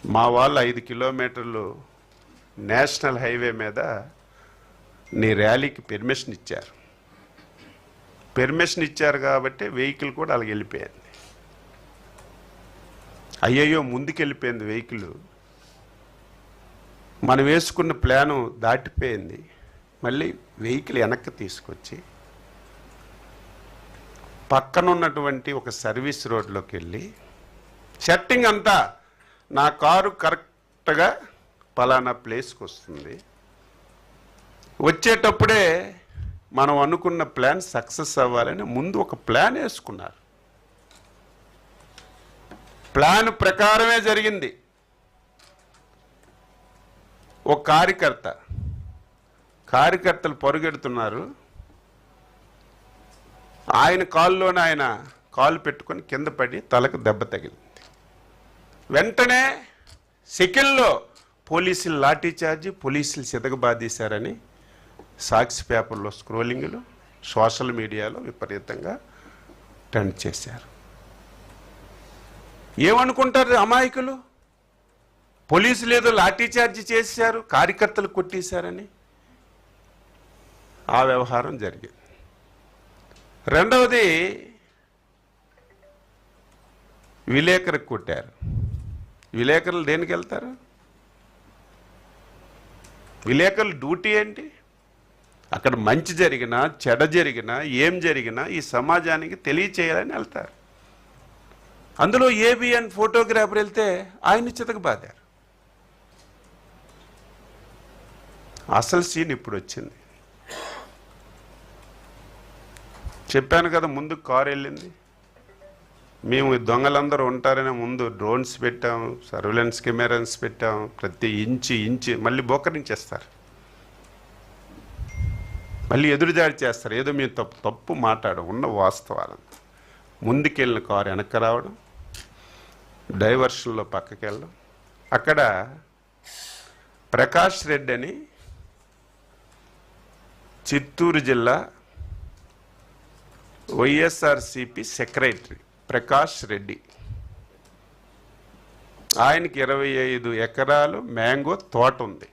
మా వాళ్ళు 5 కిలోమీటర్లు నేషనల్ హైవే మీద నీ ర్యాలీకి పెర్మిషన్ ఇచ్చారు. పెర్మిషన్ ఇచ్చారు కాబట్టి వెహికల్ కూడా అలాగ వెళ్ళిపోయింది. అయ్యయ్యో ముందుకెళ్ళిపోయింది వెహికల్, మనం వేసుకున్న ప్లాను దాటిపోయింది. మళ్ళీ వెహికల్ వెనక్కి తీసుకొచ్చి పక్కనున్నటువంటి ఒక సర్వీస్ రోడ్లోకి వెళ్ళి సెట్టింగ్ అంతా నా కారు కరెక్ట్గా పలానా ప్లేస్కి వస్తుంది, వచ్చేటప్పుడే మనం అనుకున్న ప్లాన్ సక్సెస్ అవ్వాలని ముందు ఒక ప్లాన్ వేసుకున్నారు. ప్లాన్ ప్రకారమే జరిగింది. ఒక కార్యకర్తలు పరుగెడుతున్నారు, ఆయన కాల్లోనే ఆయన కాలు పెట్టుకొని కింద పడి తలకు దెబ్బ తగిలింది. వెంటనే సెకండ్లో పోలీసులు లాఠీ చార్జి, పోలీసులు సితకబాదీశారని సాక్షి పేపర్లో స్క్రోలింగ్లు, సోషల్ మీడియాలో విపరీతంగా ట్రెండ్ చేశారు. ఏమనుకుంటారు అమాయకులు? పోలీసులు ఏదో లాఠీ చార్జి చేశారు, కార్యకర్తలు కొట్టేశారని ఆ వ్యవహారం జరిగింది. రెండవది విలేకరికి కొట్టారు. విలేకరులు దేనికి వెళ్తారు? విలేకరుల డ్యూటీ ఏంటి? అక్కడ మంచి జరిగినా చెడ జరిగినా ఏం జరిగినా ఈ సమాజానికి తెలియచేయాలని వెళ్తారు. అందులో ఏబిఎన్ ఫోటోగ్రాఫర్ వెళ్తే ఆయన్ని చితకబాదారు. అసలు సీన్ ఇప్పుడు వచ్చింది. చెప్పాను కదా, ముందు కారు వెళ్ళింది. మేము దొంగలందరూ ఉంటారని ముందు డ్రోన్స్ పెట్టాం, సర్వేలెన్స్ కెమెరాస్ పెట్టాం. ప్రతి ఇంచి మళ్ళీ బోకరించేస్తారు, మళ్ళీ ఎదురుదాడి చేస్తారు. ఏదో మేము తప్పు మాట్లాడడం, ఉన్న వాస్తవాలను. ముందుకెళ్ళిన కారు వెనక్కి రావడం, డైవర్షన్లో పక్కకి వెళ్ళడం. అక్కడ ప్రకాష్ రెడ్డి అని చిత్తూరు జిల్లా వైఎస్ఆర్సిపి సెక్రటరీ ప్రకాష్ రెడ్డి, ఆయనకి 25 ఎకరాలు మ్యాంగో తోట ఉంది.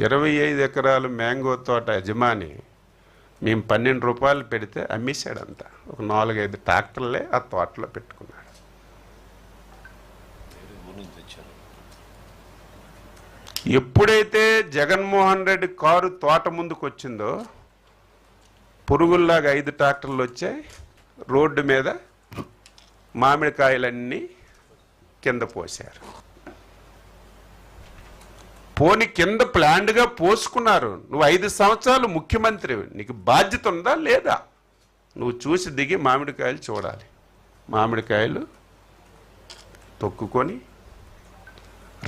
25 ఎకరాలు మ్యాంగో తోట యజమాని మేము 12 రూపాయలు పెడితే అమ్మేశాడంతా. ఒక 4-5 ట్రాక్టర్లే ఆ తోటలో పెట్టుకున్నాడు. ఎప్పుడైతే జగన్మోహన్ రెడ్డి కారు తోట ముందుకు వచ్చిందో పురుగుల్లాగా 5 ట్రాక్టర్లు వచ్చాయి. రోడ్డు మీద మామిడికాయలన్నీ కింద పోశారు. పోని కింద ప్లాండ్గా పోసుకున్నారు. నువ్వు 5 సంవత్సరాలు ముఖ్యమంత్రి, నీకు బాధ్యత ఉందా లేదా? నువ్వు చూసి దిగి మామిడికాయలు చూడాలి. మామిడికాయలు తొక్కుకొని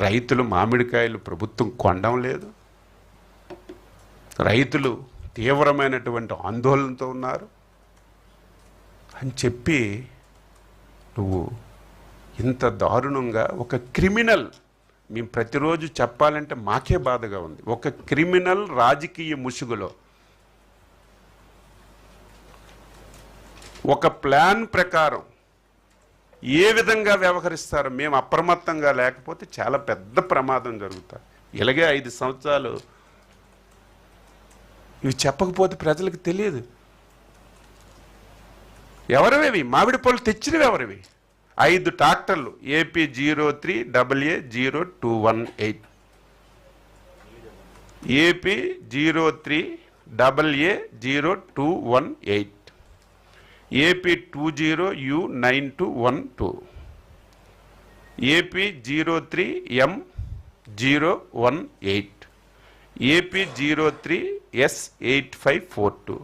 రైతులు మామిడికాయలు ప్రభుత్వం కొనడం లేదు. రైతులు తీవ్రమైనటువంటి ఆందోళనతో ఉన్నారు అని చెప్పి నువ్వు ఇంత దారుణంగా ఒక క్రిమినల్, మేము ప్రతిరోజు చెప్పాలంటే మాకే బాధగా ఉంది, ఒక క్రిమినల్ రాజకీయ ముసుగులో ఒక ప్లాన్ ప్రకారం ఏ విధంగా వ్యవహరిస్తారో మేము అప్రమత్తంగా లేకపోతే చాలా పెద్ద ప్రమాదం జరుగుతుంది. ఇలాగే 5 సంవత్సరాలు ఇవి చెప్పకపోతే ప్రజలకు తెలియదు. ఎవరివి మామిడి పళ్ళు తెచ్చినవి? ఎవరివి? 5 ట్రాక్టర్లు AP 03AA0218, AP 03AA0218, AP 20U9212, AP 03M018, AP 03S8542,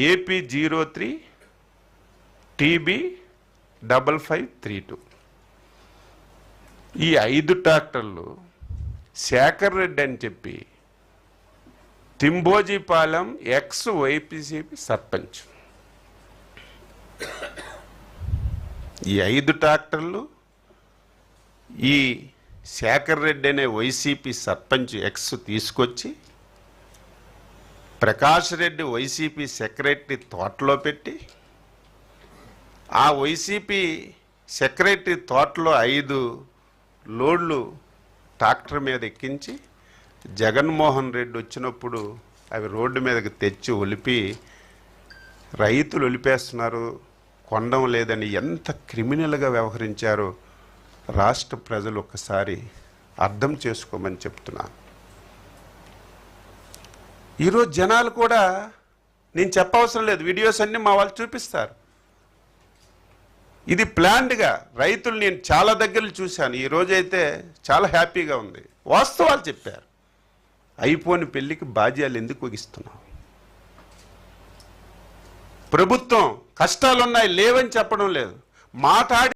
AP 03TB5532. ఈ 5 ట్రాక్టర్లు శేఖర్ రెడ్డి అని చెప్పి తింబోజీపాలెం ఎక్స్-వైసీపీ సర్పంచ్, ఈ 5 ట్రాక్టర్లు ఈ శేఖర్ రెడ్డి అనే వైసీపీ సర్పంచ్ ఎక్స్ తీసుకొచ్చి ప్రకాష్ రెడ్డి వైసీపీ సెక్రటరీ తోటలో పెట్టి ఆ వైసీపీ సెక్రటరీ తోటలో 5 లోడ్లు ట్రాక్టర్ మీద ఎక్కించి జగన్మోహన్ రెడ్డి వచ్చినప్పుడు అవి రోడ్డు మీదకి తెచ్చి ఒలిపి రైతులు ఒలిపేస్తున్నారు, కొండం లేదని ఎంత క్రిమినల్గా వ్యవహరించారో రాష్ట్ర ప్రజలు ఒక్కసారి అర్థం చేసుకోమని చెప్తున్నాను. ఈరోజు జనాలు కూడా, నేను చెప్పవసరం లేదు, వీడియోస్ అన్నీ మా వాళ్ళు చూపిస్తారు. ఇది ప్లాన్డ్గా రైతులు నేను చాలా దగ్గరలు చూశాను. ఈరోజైతే చాలా హ్యాపీగా ఉంది. వాస్తవాలు చెప్పారు. అయిపోని పెళ్లికి బాధ్యాలు ఎందుకు ఇస్తున్నాం? ప్రభుత్వం కష్టాలున్నాయి లేవని చెప్పడం లేదు, మాట్లాడి